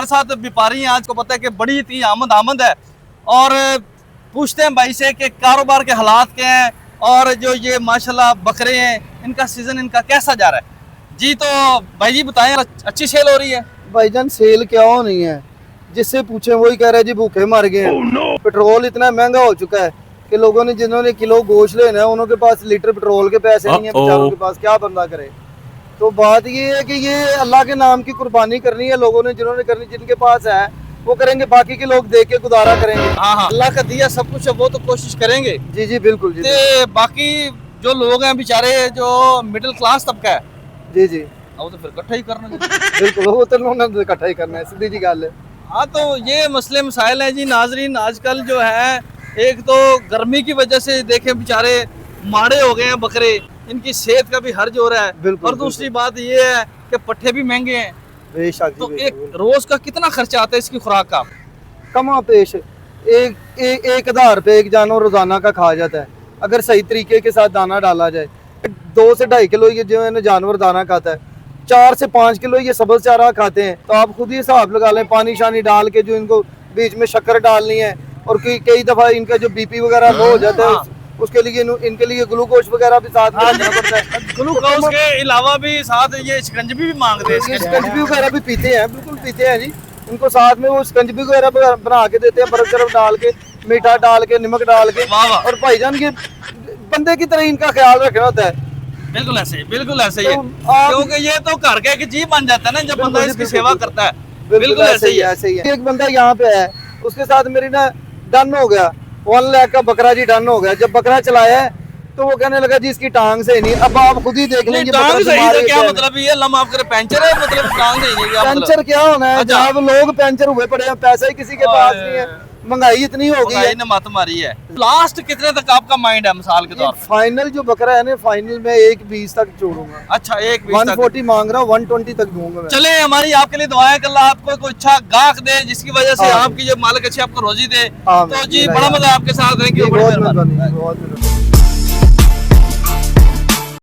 साथ व्यापारी हैं, आज को पता है कि बड़ी इतनी आमद है। और पूछते हैं भाई से कि कारोबार के हालात क्या हैं और जो ये माशाल्लाह बकरे हैं इनका सीजन इनका कैसा जा रहा है। जी तो भाई जी बताएं, अच्छी सेल हो रही है? भाईजान सेल क्या हो नहीं है, जिससे पूछे वही कह रहे जी भूखे मर गए हैं। पेट्रोल इतना महंगा हो चुका है कि लोगों ने जिन्होंने किलो गोश्त लेना है उनके पास लीटर पेट्रोल के पैसे नहीं है, बेचारों के पास क्या बंदा करे। तो बात ये है कि ये अल्लाह के नाम की कुर्बानी करनी है लोगों ने, जिन्होंने करनी, जिनके पास है वो करेंगे, बाकी के लोग देख के गुजारा करेंगे। हाँ, अल्लाह का दिया सब कुछ है, वो तो कोशिश करेंगे। जी जी बिल्कुल जी। बाकी जो लोग हैं बेचारे जो मिडिल क्लास तबका है, जी जी वो तो फिर इकट्ठा ही करना बिल्कुल, वो तो उन्होंने इकट्ठा ही करना है, सीधी जी गल है। हाँ तो ये मसले मसाइल हैं जी नाजरीन। आजकल जो है एक तो गर्मी की वजह से देखें बेचारे माड़े हो गए हैं बकरे, इनकी सेहत का भी हर्ज हो रहा है। और दूसरी बात ये है कि पट्ठे भी महंगे हैं। बेशक तो एक रोज का कितना खर्चा आता है इसकी खुराक का? कमा पेश 1,000 रुपये एक जानवर रोजाना का खा जाता है, अगर सही तरीके के साथ दाना डाला जाए। 2 से 2.5 किलो ये जो है जानवर दाना खाता है, 4 से 5 किलो ये सब्ज चारा खाते हैं। तो आप खुद ही हिसाब लगा लें, पानी शानी डाल के जो इनको बीच में शक्कर डालनी है, और कई दफा इनका जो बीपी वगैरह लो हो जाता है उसके लिए इनके लिए ग्लूकोज वगैरह भी साथ में देना पड़ता है। ग्लूकोज के अलावा भी साथ ये शिकंजी भी मांगते हैं। शिकंजी वगैरह भी पीते हैं, बिल्कुल पीते हैं जी। उनको साथ में वो शिकंजी वगैरह बना के देते हैं, बर्फ डाल के, मीठा डाल के, नमक डाल के। और भाईजान ये बंदे की तरह इनका ख्याल रखना होता है। बिल्कुल ऐसे ही, बिल्कुल ऐसे ही है, क्योंकि ये तो घर का एक जी बन जाता है ना जब बंदा इसकी सेवा करता है। बिल्कुल ऐसे ही है। एक बंदा यहाँ पे है, उसके साथ मेरी ना डन हो गया, 1 लाख का बकरा जी डन हो गया। जब बकरा चलाया है तो वो कहने लगा जी इसकी टांग सही नहीं। अब आप खुद ही देख लेंगे टांग सही तो क्या मतलब, ये लम आप करे पैंचर है, मतलब टांग सही नहीं, क्या पैंचर क्या होना है जब लोग पैंचर हुए पड़े हैं, पैसा ही किसी के पास नहीं है, महंगाई इतनी हो गई है, ने मत मारी है। लास्ट कितने तक आपका माइंड है मिसाल के तौर पे? फाइनल जो बकरा है ना, फाइनल में 1,20 तक छोड़ूंगा। अच्छा 140 मांग रहा हूँ, 120 तक दूंगा मैं। चले हमारी आपके लिए दुआएं कि अल्लाह आपको कोई अच्छा गाहक दे जिसकी वजह से आपकी जो मालिक अच्छी आपको रोजी दे। तो जी बड़ा मजा आपके साथ है।